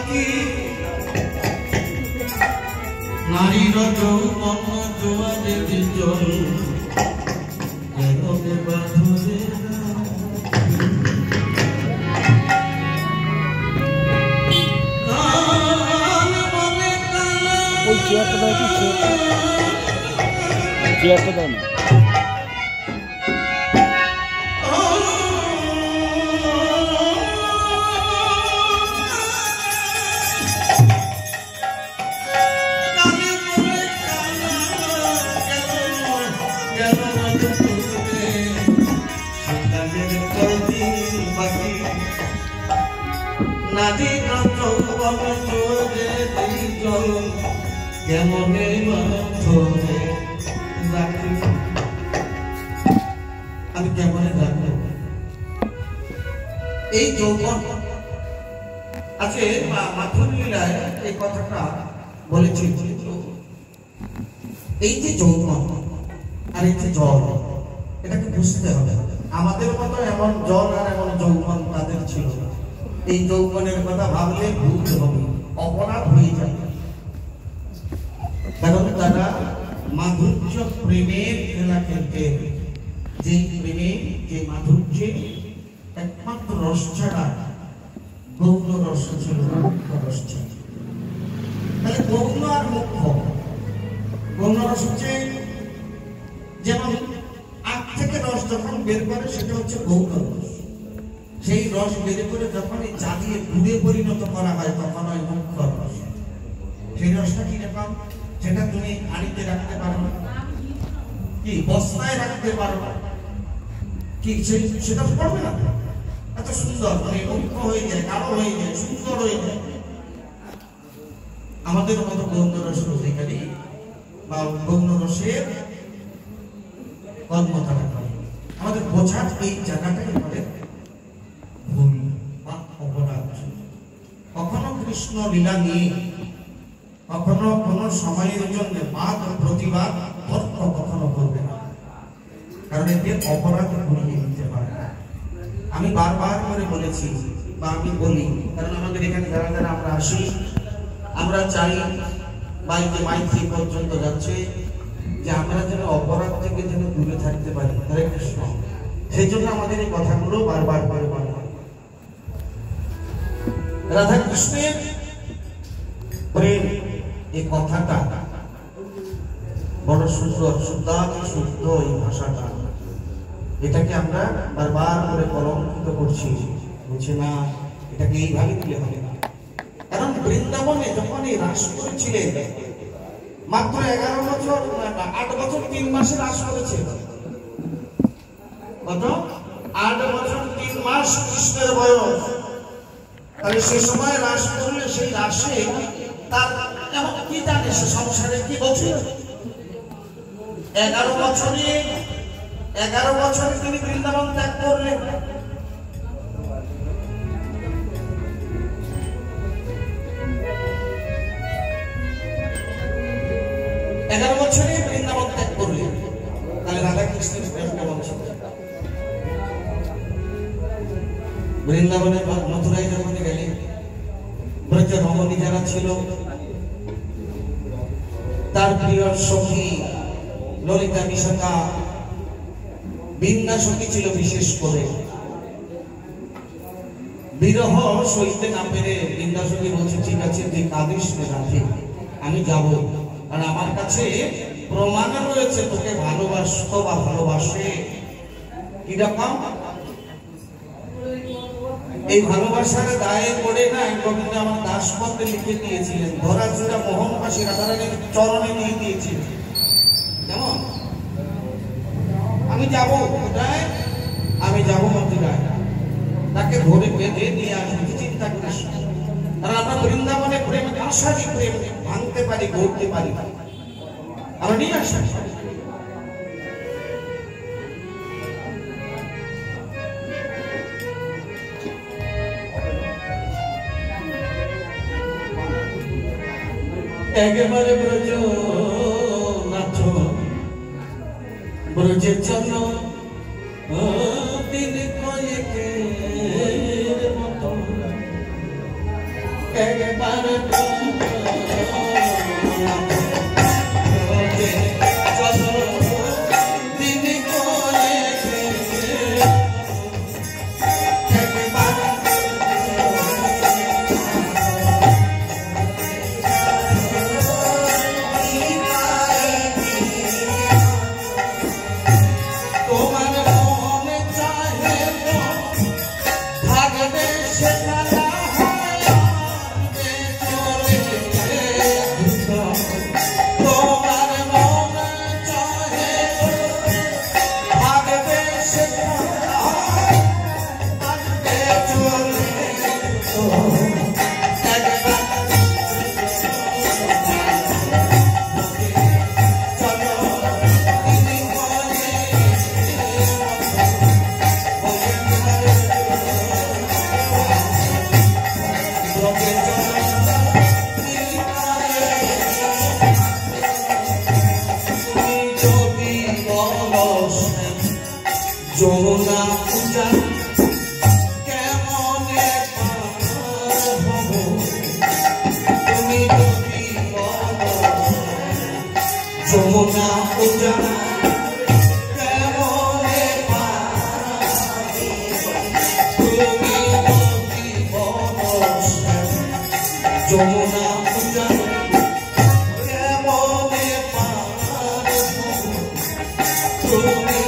বাকি নারীর যৌবন জোয়ারে জল কেরবে বাঁধরে ওই চেয়ারটা দাও কি চেয়ারটা দাও না নারী যৌবন জোরে জল কেমনে বাঁধরে রাখি আমি কেমনে রাখবো এই যৌবন আছে মাধুর লীলায় এই কথাটা বলেছি। এই যে যৌবন আর এই যে জল এটাকে বুঝতে হবে। আমাদের মতো এমন জল আর এমন যৌবন তাদের ছিল না। এই যৌবনের কথা ভাবলে ভুলতে হবে, অপরাধ হয়ে যায়। কারণ তারা মাধুর্য প্রেমের খেলা খেলতে, যে প্রেমে যে মাধুর্যে একমাত্র রস ছাড়া গৌণ রস ছিল, মুখ্য রস ছিল। তাহলে গৌণ আর মুখ্য, গৌণ রস হচ্ছে যেমন আখ থেকে রস যখন বের করে সেটা হচ্ছে গৌণ রস। সেই রস বের করে যখন জ্বালিয়ে দুধে পরিণত করা হয় তখন হয় মুখ্য রস। সেই রসটা কি রকম? সেটা তুমি হাঁড়িতে রাখতে পারো না, কি বস্তায় রাখতে পারো না, কি সেটা পড়বে না। এত সুন্দর মানে মুখ্য হয়ে যায়, গাঢ় হয়ে যায়, সুন্দর হয়ে যায়। আমাদের মতো গৌণ রস অধিকারী বা গৌণ রসের কর্মতা আমাদের বোঝার এই জায়গাটাই আমাদের ভুল বা অপরাধ। কখনো কৃষ্ণ লীলা নিয়ে কখনো কোনো সময়ের জন্য বাদ প্রতিবাদ তর্ক কখনো করবে না, কারণ এতে অপরাধ ঘুরিয়ে দিতে পারে। আমি বারবার করে বলেছি বা আমি বলি, কারণ আমাদের এখানে যারা যারা আমরা আসি আমরা চাই বাইরে মাইথি পর্যন্ত যাচ্ছে যে আমরা যেন অপরাধ থেকে যেন দূরে থাকতে পারি। হরে কৃষ্ণ। সেই জন্য আমাদের এই কথাগুলো বারবার করে বলা হয়। রাধা কৃষ্ণের প্রেম এই কথাটা বড় সুন্দর, শুদ্ধ এই ভাষাটা, এটাকে আমরা বারবার করে কলঙ্কিত করছি। বলছি না, এটাকে এইভাবে দিলে হবে না। কারণ বৃন্দাবনে যখন এই রাস করেছিলেন মাত্র 11 বছর 8 বছর 3 মাসে রাস করেছে। কত? 8 বছর 3 মাস কৃষ্ণের বয়স। তাহলে সে সময় রাস করলে সেই রাসে তার এমন কি জানে সে সংসারে কি বলছে? 11 বছরে তিনি বৃন্দাবন ত্যাগ করলেন। বছরে বৃন্দাবন ত্যাগ করলেন। তাহলে রাধা কৃষ্ণের প্রেম কেমন ছিল? বৃন্দাবনের মথুরায় যখন গেলেন, ব্রজ রমণী যারা ছিল তার প্রিয় সখী ললিতা বিশাখা, বৃন্দা সখী ছিল বিশেষ করে। বিরহ সইতে না পেরে বৃন্দা সখী বলছে, ঠিক আছে তুই কাঁদিস না রাধে, আমি যাবো, কারণ আমার কাছে প্রমাণ রয়েছে তোকে ভালোবাসতো বা ভালোবাসে। কিরকম? এই ভালোবাসার দায়ে পড়ে না গোবিন্দ আমার দাসপত্রে লিখে দিয়েছিলেন, ধরা চূড়া মোহনবাসী রাধারানীর চরণে নিয়ে দিয়েছিলেন। কেমন? আমি যাবো কোথায়? আমি যাবো মথুরায়, তাকে ধরে বেঁধে নিয়ে আসবো, চিন্তা করিস। কারণ আমরা বৃন্দাবনে প্রেম আশারই প্রেম ভাঙতে পারি, গড়তে পারি, আমরা নিয়ে আসা। একেবারে ব্রজ নাথ ব্রজের জন্য দিন কয়েকের মতো যমুনা পূজা কেমনে পাব তুমি যদি বলো যমুনা পূজা কেমনে পাব তুমি যদি বলো যমুনা পূজা কেমনে পাব তুমি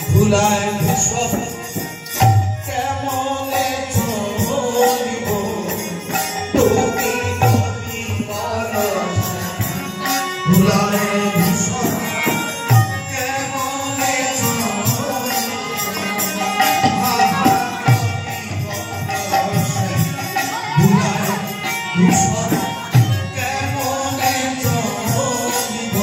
ভুলায় সব কেমনে চলিব তুমি যদি বলো ভুলায় সব কেমনে ভুলায় সব কেমনে চলিব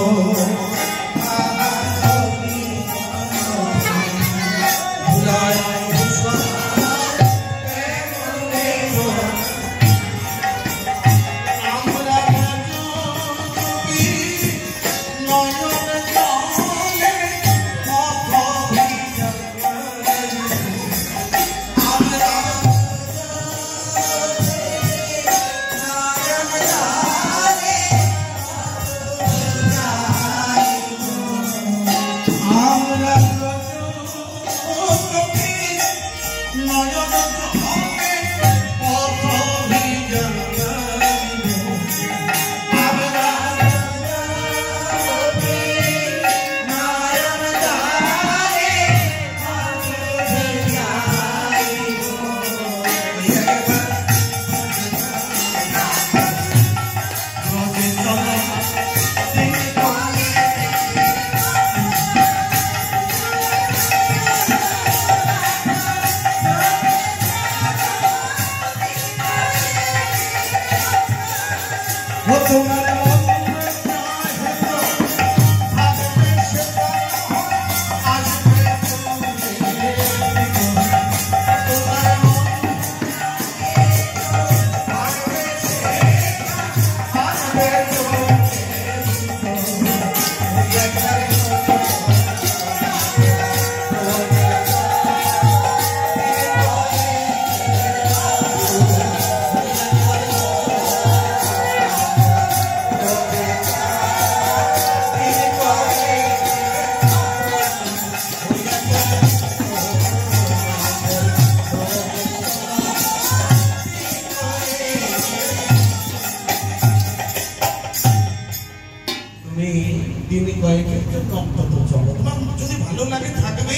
কয়েকের জন্য অন্তত চলো, তোমার যদি ভালো লাগে থাকবে,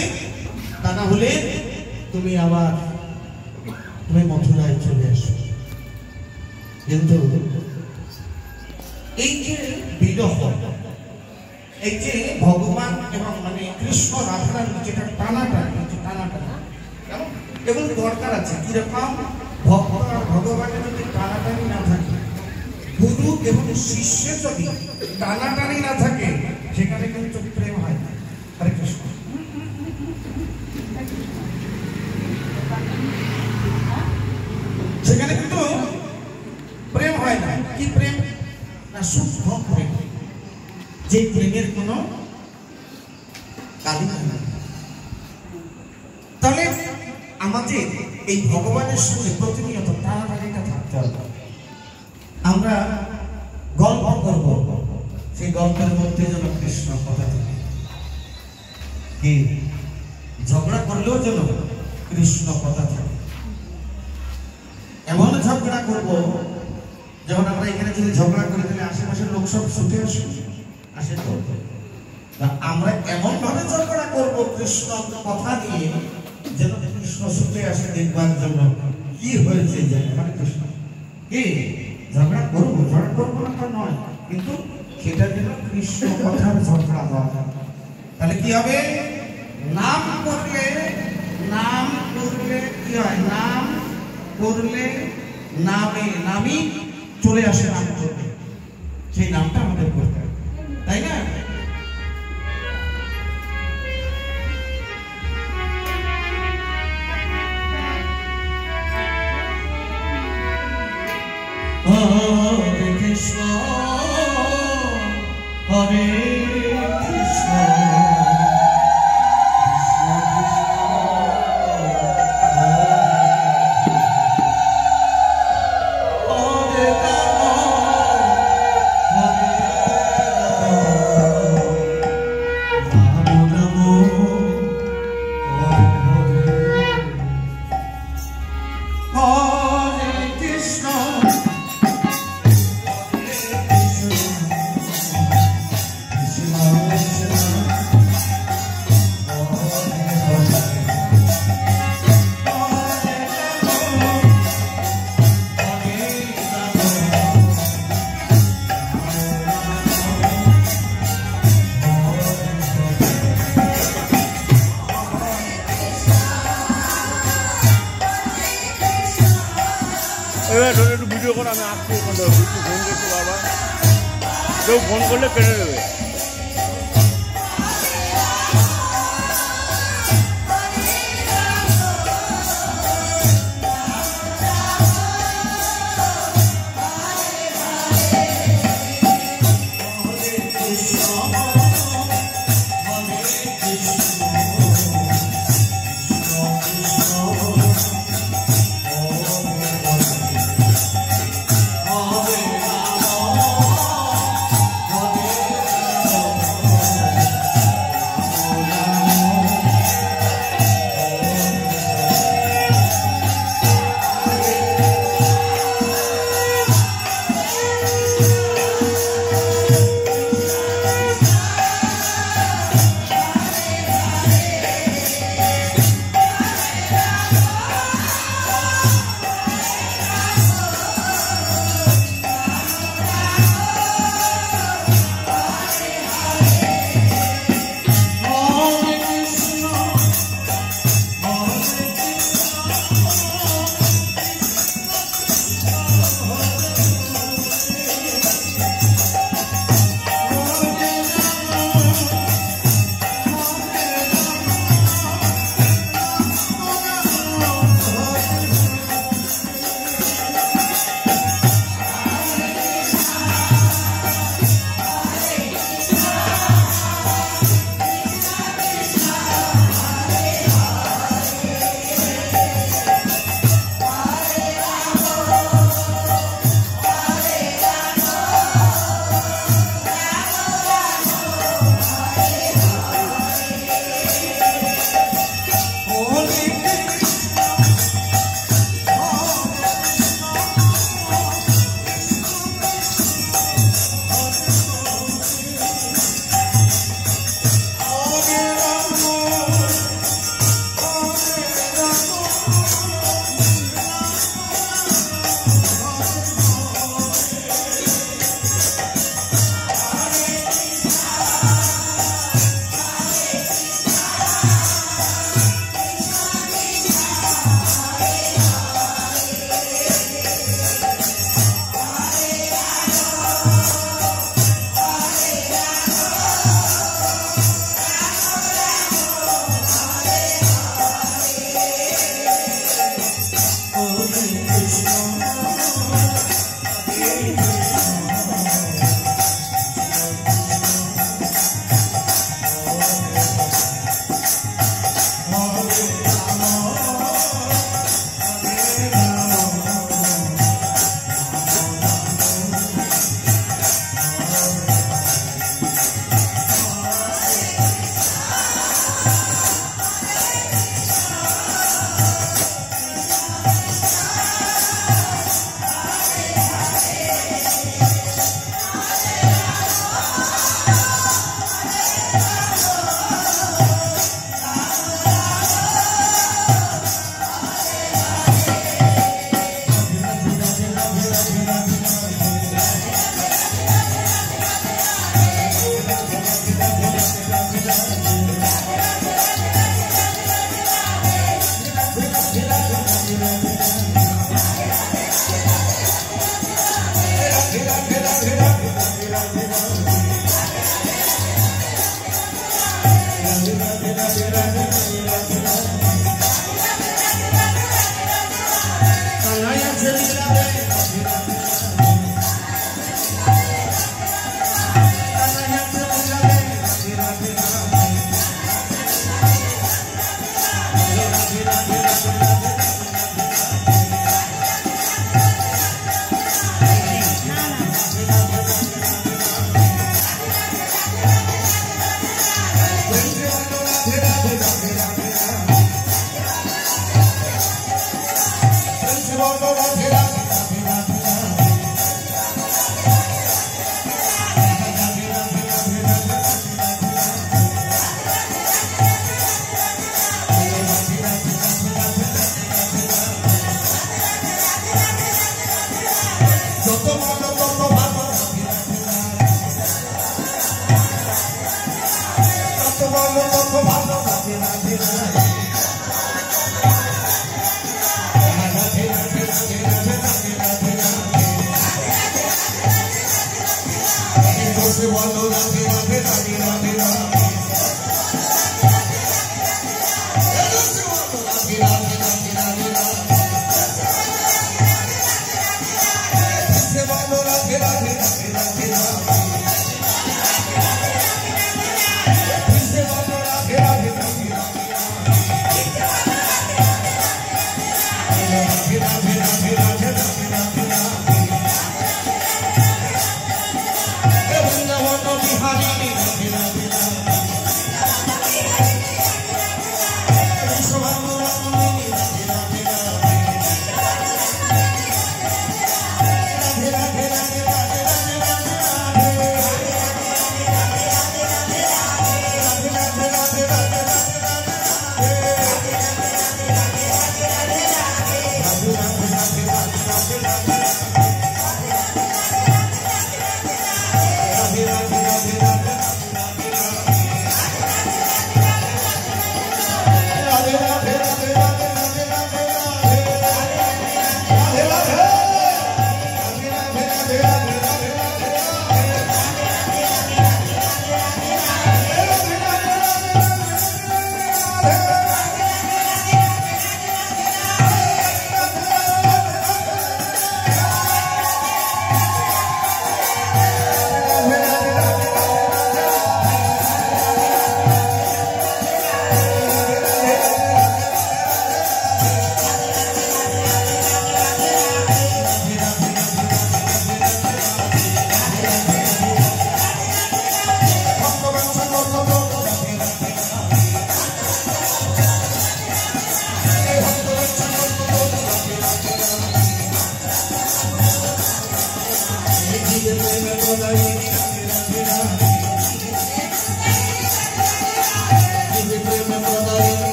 তা না হলে তুমি আবার তুমি মথুরায় চলে আসো। কিন্তু এই যে বিরহ, এই যে ভগবান এবং মানে কৃষ্ণ রাধার যেটা টানাটানি, এগুলো দরকার আছে। কিরকম? ভক্ত আর ভগবানের যদি টানাটানি না থাকে, গুরু এবং শিষ্যের যদি টানাটানি না থাকে, সেখানে কিন্তু প্রেম হয় না। হরে কৃষ্ণ। সেখানে কিন্তু প্রেম হয় না। কি প্রেম? না শুদ্ধ প্রেম, যে প্রেমের কোনো কালি নেই। তাহলে আমাদের এই ভগবানের সঙ্গে প্রতিনিয়ত টানাটানিটা থাকতে হবে। আমরা গল্প করব, সেই গল্পের মধ্যে যেন কৃষ্ণ কথা থাকে। কি ঝগড়া করলেও যেন কৃষ্ণ কথা থাকে। এমন ঝগড়া করব, যেমন আমরা এখানে যদি ঝগড়া করি তাহলে আশেপাশের লোক সব ছুটে আসে তো। আমরা এমন ভাবে ঝগড়া করবো কৃষ্ণ কথা নিয়ে, যেন কৃষ্ণ ছুটে আসে দেখবার জন্য কি হয়েছে জানে। মানে কৃষ্ণ কি ঝগড়া করবো না তা নয়, কিন্তু সেটা যেন কৃষ্ণ কথার ঝগড়া হয়। তাহলে কি হবে? নাম করলে কি হয়? নাম করলে নামই চলে আসে। নাম করলে সেই নামটা আমাদের করতে হবে, তাই না? হরে কৃষ্ণ হরে কৃষ্ণ একটু ভিডিও করে আমি আসছি, ফোন করছি বাবা, কেউ ফোন করলে কেটে দেবে।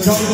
জয়